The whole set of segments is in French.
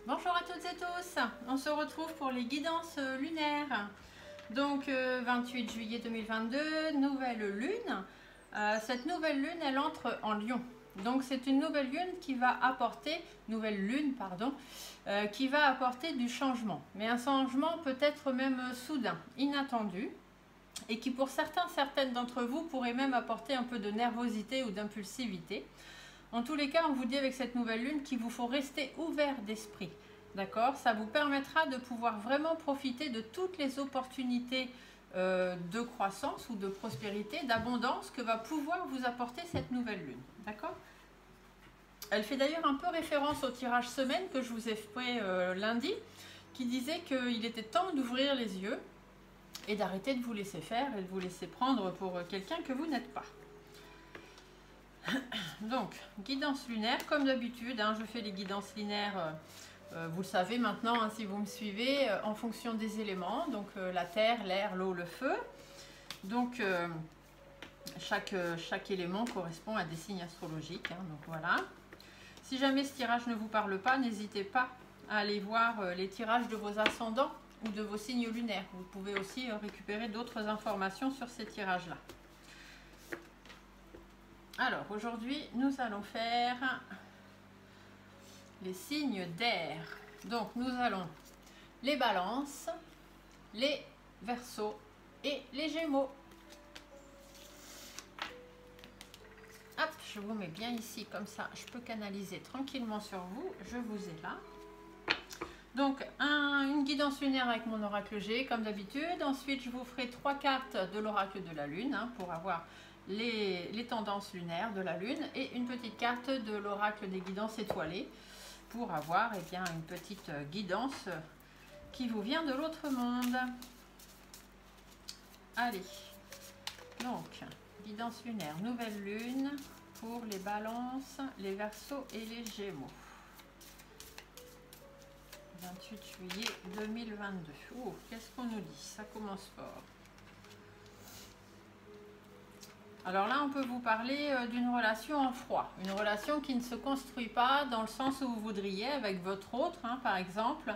Bonjour à toutes et tous, on se retrouve pour les guidances lunaires. Donc 28 juillet 2022, nouvelle lune. Cette nouvelle lune, elle entre en Lion. Donc c'est une nouvelle lune qui va apporter, qui va apporter du changement. Mais un changement peut-être même soudain, inattendu. Et qui pour certaines d'entre vous pourrait même apporter un peu de nervosité ou d'impulsivité. En tous les cas, on vous dit avec cette nouvelle lune qu'il vous faut rester ouvert d'esprit. D'accord? Ça vous permettra de pouvoir vraiment profiter de toutes les opportunités de croissance ou de prospérité, d'abondance que va pouvoir vous apporter cette nouvelle lune. D'accord? Elle fait d'ailleurs un peu référence au tirage semaine que je vous ai fait lundi, qui disait qu'il était temps d'ouvrir les yeux et d'arrêter de vous laisser faire et de vous laisser prendre pour quelqu'un que vous n'êtes pas. Donc, guidance lunaire, comme d'habitude, je fais les guidances lunaires, vous le savez maintenant, si vous me suivez, en fonction des éléments, donc la terre, l'air, l'eau, le feu. Donc, chaque élément correspond à des signes astrologiques, donc voilà. Si jamais ce tirage ne vous parle pas, n'hésitez pas à aller voir les tirages de vos ascendants ou de vos signes lunaires. Vous pouvez aussi récupérer d'autres informations sur ces tirages-là. Alors aujourd'hui, nous allons faire les signes d'air. Donc nous allons les balances, les verseaux et les gémeaux. Hop, je vous mets bien ici, comme ça je peux canaliser tranquillement sur vous. Je vous ai là. Donc une guidance lunaire avec mon oracle G comme d'habitude. Ensuite je vous ferai 3 cartes de l'oracle de la lune pour avoir les tendances lunaires de la lune et une petite carte de l'oracle des guidances étoilées pour avoir une petite guidance qui vous vient de l'autre monde. Allez, donc guidance lunaire, nouvelle lune pour les balances, les verseaux et les gémeaux. 28 juillet 2022. Oh, qu'est-ce qu'on nous dit? Ça commence fort. Alors là, on peut vous parler d'une relation en froid, une relation qui ne se construit pas dans le sens où vous voudriez avec votre autre, par exemple,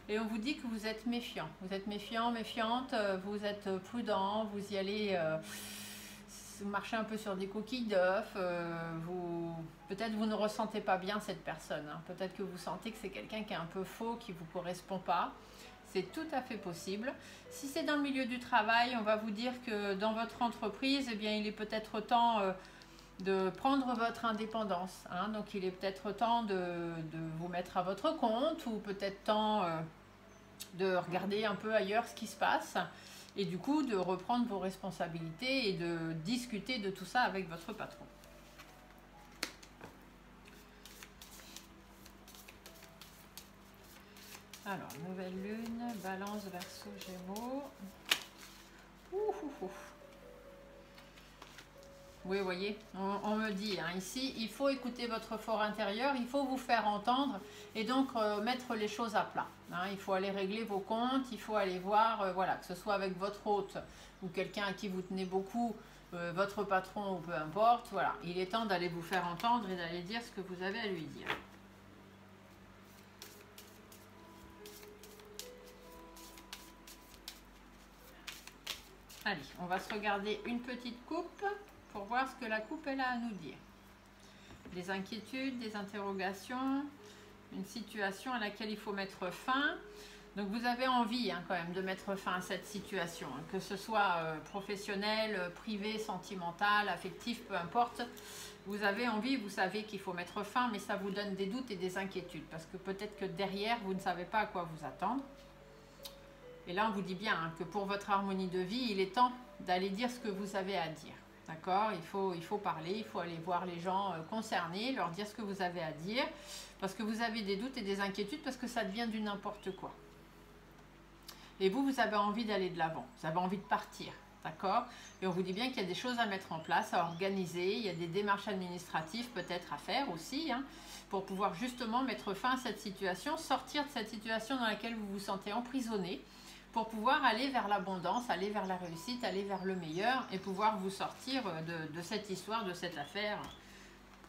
et on vous dit que vous êtes méfiant. Vous êtes méfiant, méfiante, vous êtes prudent, vous y allez, vous marchez un peu sur des coquilles d'œufs, peut-être vous ne ressentez pas bien cette personne, peut-être que vous sentez que c'est quelqu'un qui est un peu faux, qui ne vous correspond pas. C'est tout à fait possible. Si c'est dans le milieu du travail, on va vous dire que dans votre entreprise, il est peut-être temps de prendre votre indépendance. Donc il est peut-être temps de vous mettre à votre compte ou peut-être temps de regarder un peu ailleurs ce qui se passe et du coup de reprendre vos responsabilités et de discuter de tout ça avec votre patron. Alors, nouvelle lune, balance, verseau, gémeaux. Oui, vous voyez, on me dit, ici, il faut écouter votre fort intérieur, il faut vous faire entendre et donc mettre les choses à plat. Il faut aller régler vos comptes, il faut aller voir, voilà, que ce soit avec votre hôte ou quelqu'un à qui vous tenez beaucoup, votre patron ou peu importe, voilà. Il est temps d'aller vous faire entendre et d'aller dire ce que vous avez à lui dire. Allez, on va se regarder une petite coupe pour voir ce que la coupe elle a à nous dire. Des inquiétudes, des interrogations, une situation à laquelle il faut mettre fin. Donc vous avez envie quand même de mettre fin à cette situation, que ce soit professionnel, privé, sentimental, affectif, peu importe. Vous avez envie, vous savez qu'il faut mettre fin, mais ça vous donne des doutes et des inquiétudes parce que peut-être que derrière, vous ne savez pas à quoi vous attendre. Et là, on vous dit bien que pour votre harmonie de vie, il est temps d'aller dire ce que vous avez à dire. D'accord? Il faut parler, il faut aller voir les gens concernés, leur dire ce que vous avez à dire, parce que vous avez des doutes et des inquiétudes, parce que ça devient du n'importe quoi. Et vous avez envie d'aller de l'avant, vous avez envie de partir. D'accord? Et on vous dit bien qu'il y a des choses à mettre en place, à organiser, il y a des démarches administratives peut-être à faire aussi, pour pouvoir justement mettre fin à cette situation, sortir de cette situation dans laquelle vous vous sentez emprisonné, pour pouvoir aller vers l'abondance, aller vers la réussite, aller vers le meilleur et pouvoir vous sortir de cette histoire, de cette affaire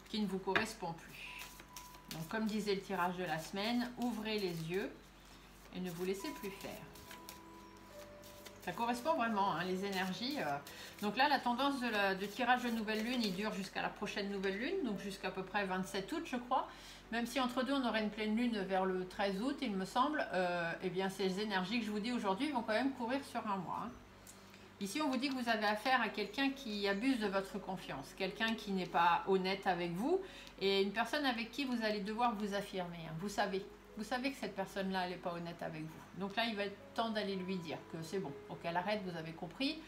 qui ne vous correspond plus. Donc comme disait le tirage de la semaine, ouvrez les yeux et ne vous laissez plus faire. Ça correspond vraiment, hein, les énergies. Donc là, la tendance de tirage de nouvelle lune, il dure jusqu'à la prochaine nouvelle lune, donc jusqu'à peu près 27 août, je crois. Même si entre deux, on aurait une pleine lune vers le 13 août, il me semble, eh bien, ces énergies que je vous dis aujourd'hui vont quand même courir sur un mois. Hein. Ici, on vous dit que vous avez affaire à quelqu'un qui abuse de votre confiance, quelqu'un qui n'est pas honnête avec vous et une personne avec qui vous allez devoir vous affirmer. Hein. Vous savez que cette personne-là, elle n'est pas honnête avec vous. Donc là, il va être temps d'aller lui dire que c'est bon, ok, elle arrête, vous avez compris.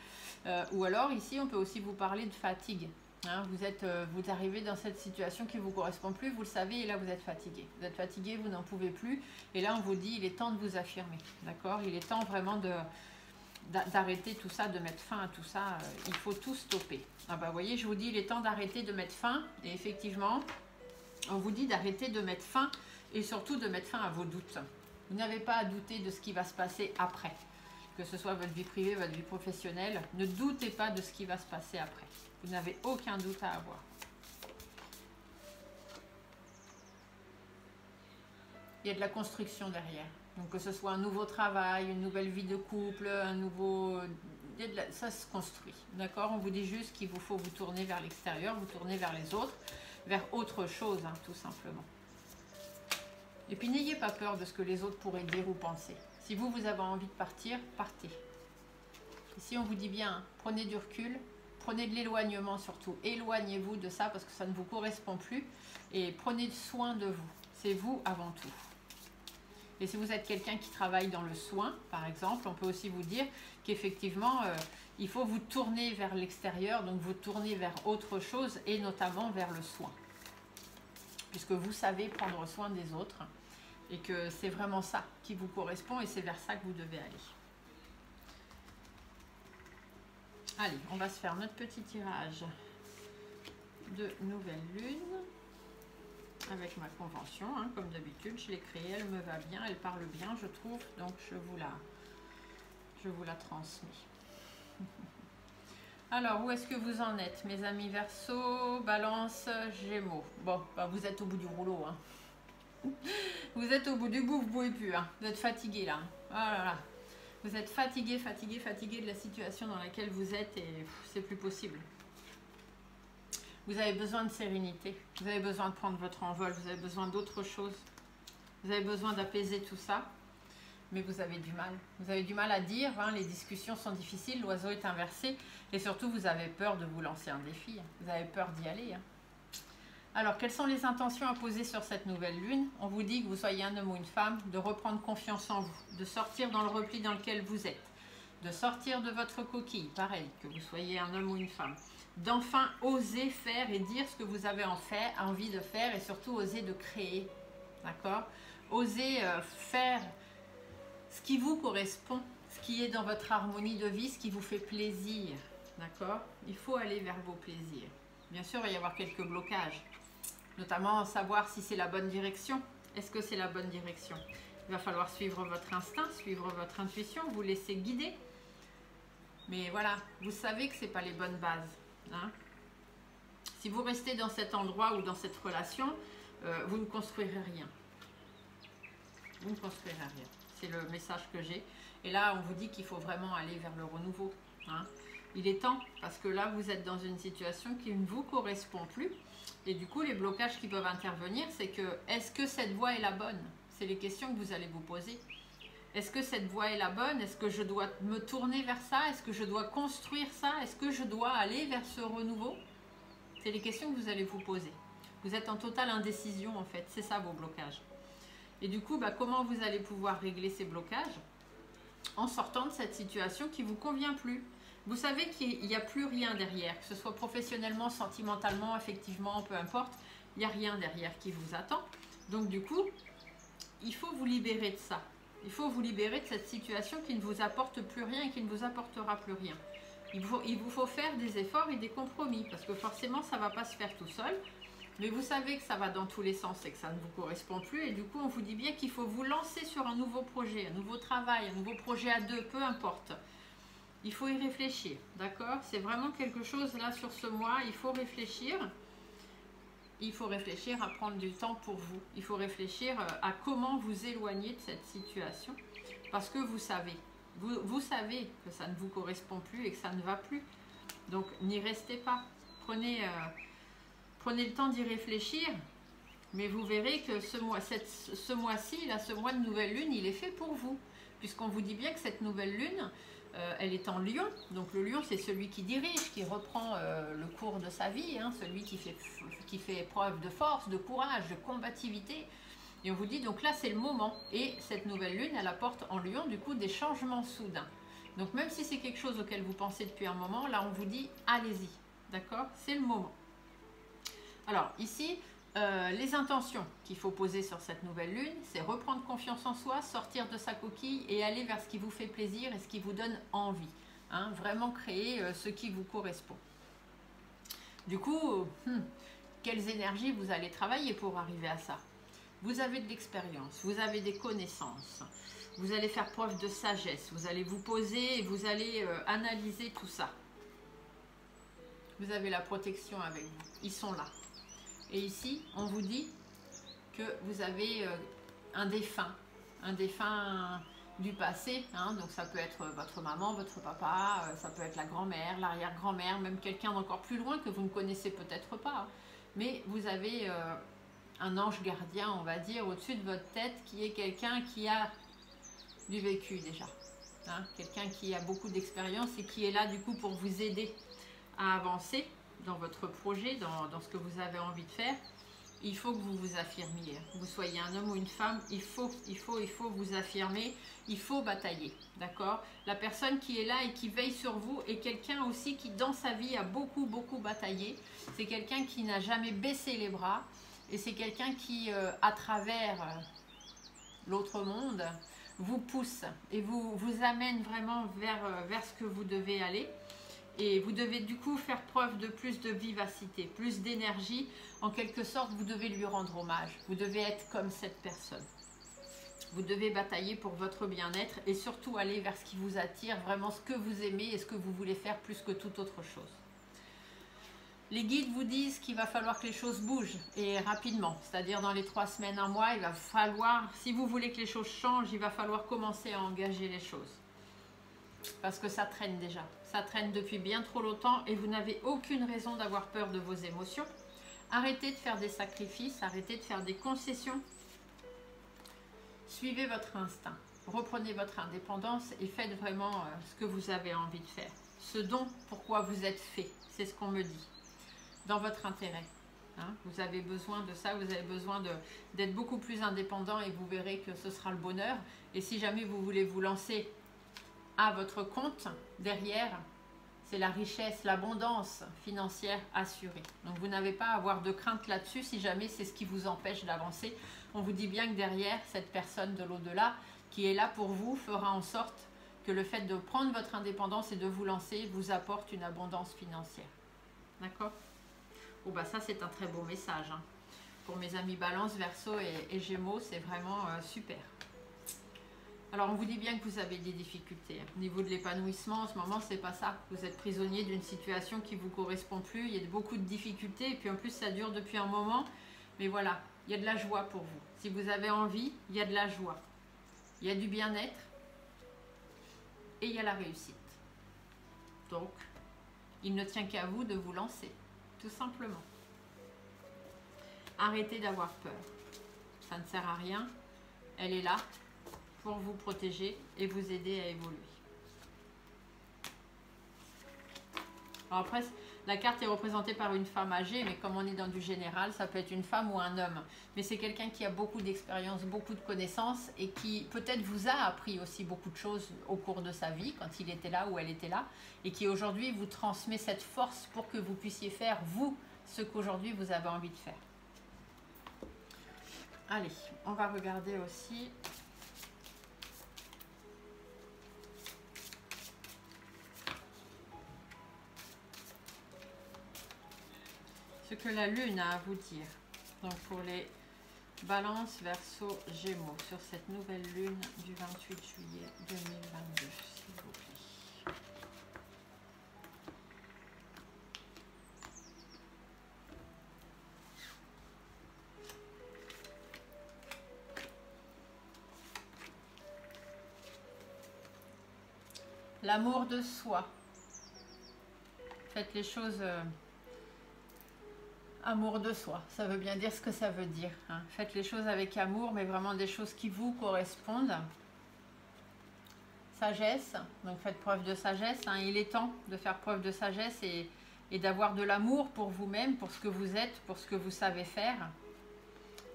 Ou alors, ici, on peut aussi vous parler de fatigue. Hein, vous arrivez dans cette situation qui ne vous correspond plus, vous le savez, et là, vous êtes fatigué. Vous êtes fatigué, vous n'en pouvez plus. Et là, on vous dit, il est temps de vous affirmer. D'accord? Il est temps vraiment d'arrêter tout ça, de mettre fin à tout ça. Il faut tout stopper. Ah bah, vous voyez, je vous dis, il est temps d'arrêter de mettre fin. Et effectivement, on vous dit d'arrêter de mettre fin et surtout de mettre fin à vos doutes. Vous n'avez pas à douter de ce qui va se passer après. Que ce soit votre vie privée, votre vie professionnelle, ne doutez pas de ce qui va se passer après. Vous n'avez aucun doute à avoir. Il y a de la construction derrière. Donc que ce soit un nouveau travail, une nouvelle vie de couple, un nouveau... Ça se construit. D'accord? On vous dit juste qu'il vous faut vous tourner vers l'extérieur, vous tourner vers les autres, vers autre chose, hein, tout simplement. Et puis n'ayez pas peur de ce que les autres pourraient dire ou penser. Si vous avez envie de partir, partez. Ici on vous dit bien, prenez du recul, prenez de l'éloignement surtout. Éloignez-vous de ça parce que ça ne vous correspond plus. Et prenez soin de vous. C'est vous avant tout. Et si vous êtes quelqu'un qui travaille dans le soin, par exemple, on peut aussi vous dire qu'effectivement, il faut vous tourner vers l'extérieur, donc vous tourner vers autre chose et notamment vers le soin. Puisque vous savez prendre soin des autres et que c'est vraiment ça qui vous correspond et c'est vers ça que vous devez aller. Allez, on va se faire notre petit tirage de nouvelle lune avec ma convention, hein, comme d'habitude. Je l'ai créée, elle me va bien, elle parle bien, je trouve, donc je vous la transmets. Alors, où est-ce que vous en êtes, mes amis Verseau, Balance, Gémeaux? Bon, bah, vous êtes au bout du rouleau. Hein. Vous êtes au bout du bout, vous ne pouvez plus. Hein. Vous êtes fatigué là. Oh là là. Vous êtes fatigué de la situation dans laquelle vous êtes et c'est plus possible. Vous avez besoin de sérénité. Vous avez besoin de prendre votre envol. Vous avez besoin d'autre chose. Vous avez besoin d'apaiser tout ça. Mais vous avez du mal. Vous avez du mal à dire, hein, les discussions sont difficiles, l'oiseau est inversé. Et surtout, vous avez peur de vous lancer un défi. Vous avez peur d'y aller. Hein. Alors, quelles sont les intentions à poser sur cette nouvelle lune? On vous dit que vous soyez un homme ou une femme, de reprendre confiance en vous, de sortir dans le repli dans lequel vous êtes, de sortir de votre coquille, pareil, que vous soyez un homme ou une femme, d'enfin oser faire et dire ce que vous avez envie de faire et surtout oser de créer, d'accord? Oser faire ce qui vous correspond, ce qui est dans votre harmonie de vie, ce qui vous fait plaisir, d'accord? Il faut aller vers vos plaisirs. Bien sûr, il va y avoir quelques blocages, notamment savoir si c'est la bonne direction. Est-ce que c'est la bonne direction? Il va falloir suivre votre instinct, suivre votre intuition, vous laisser guider. Mais voilà, vous savez que ce n'est pas les bonnes bases. Hein? Si vous restez dans cet endroit ou dans cette relation, vous ne construirez rien. Vous ne construirez rien. C'est le message que j'ai. Et là, on vous dit qu'il faut vraiment aller vers le renouveau. Hein? Il est temps, parce que là, vous êtes dans une situation qui ne vous correspond plus. Et du coup, les blocages qui peuvent intervenir, c'est que, est-ce que cette voie est la bonne? C'est les questions que vous allez vous poser. Est-ce que cette voie est la bonne? Est-ce que je dois me tourner vers ça? Est-ce que je dois construire ça? Est-ce que je dois aller vers ce renouveau? C'est les questions que vous allez vous poser. Vous êtes en totale indécision, en fait. C'est ça, vos blocages. Et du coup, comment vous allez pouvoir régler ces blocages? En sortant de cette situation qui ne vous convient plus. Vous savez qu'il n'y a plus rien derrière, que ce soit professionnellement, sentimentalement, affectivement, peu importe, il n'y a rien derrière qui vous attend. Donc du coup, il faut vous libérer de ça. Il faut vous libérer de cette situation qui ne vous apporte plus rien et qui ne vous apportera plus rien. Il vous faut faire des efforts et des compromis, parce que forcément, ça ne va pas se faire tout seul. Mais vous savez que ça va dans tous les sens et que ça ne vous correspond plus. Et du coup, on vous dit bien qu'il faut vous lancer sur un nouveau projet, un nouveau travail, un nouveau projet à deux, peu importe. Il faut y réfléchir, d'accord? C'est vraiment quelque chose là sur ce mois, il faut réfléchir. il faut réfléchir à prendre du temps pour vous. Il faut réfléchir à comment vous éloigner de cette situation. Parce que vous savez que ça ne vous correspond plus et que ça ne va plus. Donc n'y restez pas. Prenez le temps d'y réfléchir. Mais vous verrez que ce mois-ci, là, ce mois de nouvelle lune, il est fait pour vous. Puisqu'on vous dit bien que cette nouvelle lune, elle est en lion. Donc le lion, c'est celui qui dirige, qui reprend le cours de sa vie, hein, celui qui fait preuve de force, de courage, de combativité. Et on vous dit, donc là, c'est le moment. Et cette nouvelle lune, elle apporte en lion, du coup, des changements soudains. Donc même si c'est quelque chose auquel vous pensez depuis un moment, là, on vous dit, allez-y. D'accord? C'est le moment. Alors, ici, les intentions qu'il faut poser sur cette nouvelle lune, c'est reprendre confiance en soi, sortir de sa coquille et aller vers ce qui vous fait plaisir et ce qui vous donne envie. Hein, vraiment créer ce qui vous correspond. Du coup, quelles énergies vous allez travailler pour arriver à ça? Vous avez de l'expérience, vous avez des connaissances, vous allez faire preuve de sagesse, vous allez vous poser et vous allez analyser tout ça. Vous avez la protection avec vous, ils sont là. Et ici, on vous dit que vous avez un défunt du passé, hein, donc ça peut être votre maman, votre papa, ça peut être la grand-mère, l'arrière-grand-mère, même quelqu'un d'encore plus loin que vous ne connaissez peut-être pas. Hein. Mais vous avez un ange gardien, on va dire, au-dessus de votre tête, qui est quelqu'un qui a du vécu déjà. Hein, quelqu'un qui a beaucoup d'expérience et qui est là du coup pour vous aider à avancer dans votre projet, dans ce que vous avez envie de faire. Il faut que vous vous affirmiez. Vous soyez un homme ou une femme, il faut vous affirmer, il faut batailler, d'accord? La personne qui est là et qui veille sur vous est quelqu'un aussi qui dans sa vie a beaucoup bataillé. C'est quelqu'un qui n'a jamais baissé les bras et c'est quelqu'un qui, à travers l'autre monde, vous pousse et vous amène vraiment vers ce que vous devez aller. Et vous devez du coup faire preuve de plus de vivacité, plus d'énergie. En quelque sorte, vous devez lui rendre hommage. Vous devez être comme cette personne. Vous devez batailler pour votre bien-être et surtout aller vers ce qui vous attire, vraiment ce que vous aimez et ce que vous voulez faire plus que toute autre chose. Les guides vous disent qu'il va falloir que les choses bougent et rapidement. C'est-à-dire dans les 3 semaines, 1 mois, il va falloir, si vous voulez que les choses changent, il va falloir commencer à engager les choses. Parce que ça traîne déjà. Ça traîne depuis bien trop longtemps et vous n'avez aucune raison d'avoir peur de vos émotions. Arrêtez de faire des sacrifices, arrêtez de faire des concessions. Suivez votre instinct. Reprenez votre indépendance et faites vraiment ce que vous avez envie de faire. Ce dont pourquoi vous êtes fait, c'est ce qu'on me dit. Dans votre intérêt. Hein, vous avez besoin de ça, vous avez besoin d'être beaucoup plus indépendant et vous verrez que ce sera le bonheur. Et si jamais vous voulez vous lancer à votre compte, derrière, c'est la richesse, l'abondance financière assurée. Donc vous n'avez pas à avoir de crainte là-dessus si jamais c'est ce qui vous empêche d'avancer. On vous dit bien que derrière, cette personne de l'au-delà qui est là pour vous fera en sorte que le fait de prendre votre indépendance et de vous lancer vous apporte une abondance financière. D'accord? Oh bah ça c'est un très beau message. Hein. Pour mes amis Balance, Verseau et Gémeaux, c'est vraiment super. Alors, on vous dit bien que vous avez des difficultés. Au niveau de l'épanouissement, en ce moment, c'est pas ça. Vous êtes prisonnier d'une situation qui ne vous correspond plus. Il y a beaucoup de difficultés. Et puis, en plus, ça dure depuis un moment. Mais voilà, il y a de la joie pour vous. Si vous avez envie, il y a de la joie. Il y a du bien-être. Et il y a la réussite. Donc, il ne tient qu'à vous de vous lancer. Tout simplement. Arrêtez d'avoir peur. Ça ne sert à rien. Elle est là pour vous protéger et vous aider à évoluer. Alors après, la carte est représentée par une femme âgée, mais comme on est dans du général, ça peut être une femme ou un homme. Mais c'est quelqu'un qui a beaucoup d'expérience, beaucoup de connaissances et qui peut-être vous a appris aussi beaucoup de choses au cours de sa vie, quand il était là ou elle était là, et qui aujourd'hui vous transmet cette force pour que vous puissiez faire, vous, ce qu'aujourd'hui vous avez envie de faire. Allez, on va regarder aussi... ce que la lune a à vous dire. Donc pour les Balances, Verseau, Gémeaux, sur cette nouvelle lune du 28 juillet 2022, s'il vous plaît. l'amour de soi. Faites les choses amour de soi. Ça veut bien dire ce que ça veut dire. Hein. Faites les choses avec amour, mais vraiment des choses qui vous correspondent. Sagesse, donc faites preuve de sagesse. Hein. Il est temps de faire preuve de sagesse et d'avoir de l'amour pour vous-même, pour ce que vous êtes, pour ce que vous savez faire.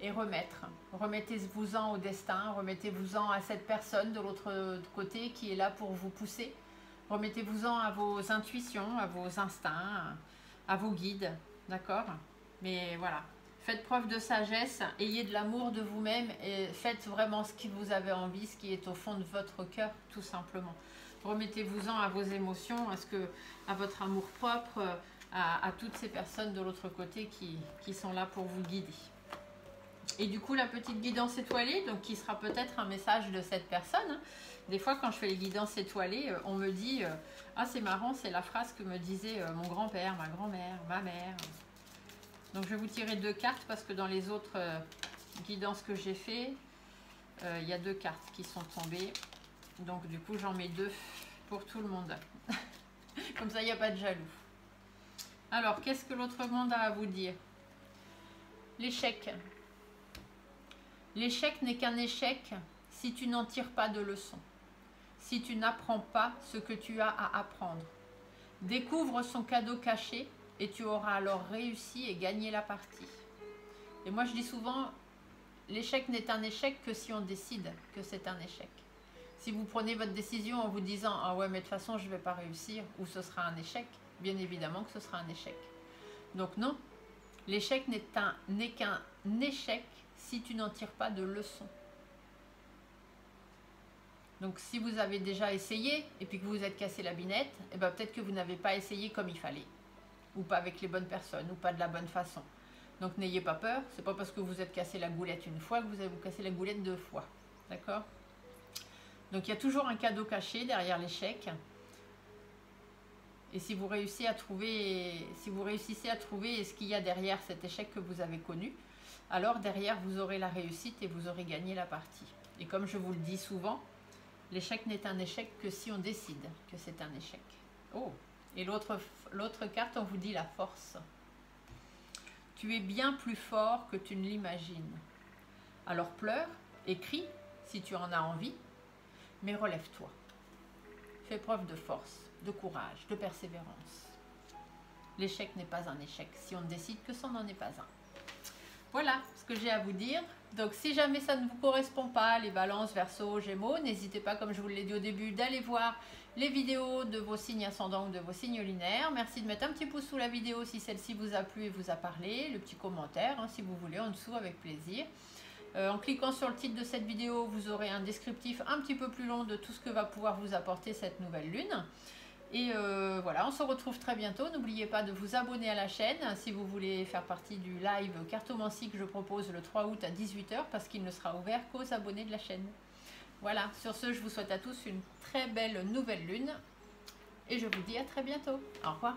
Et remettre. Remettez-vous-en au destin, remettez-vous-en à cette personne de l'autre côté qui est là pour vous pousser. Remettez-vous-en à vos intuitions, à vos instincts, à vos guides, d'accord? Mais voilà, faites preuve de sagesse, ayez de l'amour de vous-même et faites vraiment ce que vous avez envie, ce qui est au fond de votre cœur, tout simplement. Remettez-vous-en à vos émotions, à votre amour propre, à toutes ces personnes de l'autre côté qui sont là pour vous guider. Et du coup, la petite guidance étoilée, donc qui sera peut-être un message de cette personne. Hein. Des fois, quand je fais les guidances étoilées, on me dit ah, c'est marrant, c'est la phrase que me disait mon grand-père, ma grand-mère, ma mère. Donc, je vais vous tirer 2 cartes parce que dans les autres guidances que j'ai fait, il y a 2 cartes qui sont tombées. Donc, du coup, j'en mets 2 pour tout le monde. Comme ça, il n'y a pas de jaloux. Alors, qu'est-ce que l'autre monde a à vous dire? L'échec. L'échec n'est qu'un échec si tu n'en tires pas de leçon, si tu n'apprends pas ce que tu as à apprendre. Découvre son cadeau caché et tu auras alors réussi et gagné la partie. Et moi je dis souvent, l'échec n'est un échec que si on décide que c'est un échec. Si vous prenez votre décision en vous disant « Ah ouais, mais de toute façon je ne vais pas réussir » ou « Ce sera un échec », bien évidemment que ce sera un échec. Donc non, l'échec n'est qu'un échec si tu n'en tires pas de leçon. Donc si vous avez déjà essayé et puis que vous vous êtes cassé la binette, eh ben, peut-être que vous n'avez pas essayé comme il fallait. Ou pas avec les bonnes personnes, ou pas de la bonne façon. Donc n'ayez pas peur, c'est pas parce que vous êtes cassé la goulette une fois que vous allez vous casser la goulette 2 fois. D'accord? Donc il y a toujours un cadeau caché derrière l'échec. Et si vous réussissez à trouver ce qu'il y a derrière cet échec que vous avez connu, alors derrière vous aurez la réussite et vous aurez gagné la partie. Et comme je vous le dis souvent, l'échec n'est un échec que si on décide que c'est un échec. Oh, et l'autre carte, on vous dit la force. Tu es bien plus fort que tu ne l'imagines. Alors pleure et crie si tu en as envie, mais relève-toi. Fais preuve de force, de courage, de persévérance. L'échec n'est pas un échec si on décide que ça n'en est pas un. Voilà ce que j'ai à vous dire. Donc si jamais ça ne vous correspond pas, les balances, verseaux, gémeaux, n'hésitez pas, comme je vous l'ai dit au début, d'aller voir les vidéos de vos signes ascendants ou de vos signes lunaires. Merci de mettre un petit pouce sous la vidéo si celle-ci vous a plu et vous a parlé. Le petit commentaire, hein, si vous voulez, en dessous, avec plaisir. En cliquant sur le titre de cette vidéo, vous aurez un descriptif un petit peu plus long de tout ce que va pouvoir vous apporter cette nouvelle lune. Et voilà, on se retrouve très bientôt. N'oubliez pas de vous abonner à la chaîne si vous voulez faire partie du live cartomancie que je propose le 3 août à 18 h parce qu'il ne sera ouvert qu'aux abonnés de la chaîne. Voilà, sur ce, je vous souhaite à tous une très belle nouvelle lune et je vous dis à très bientôt. Au revoir.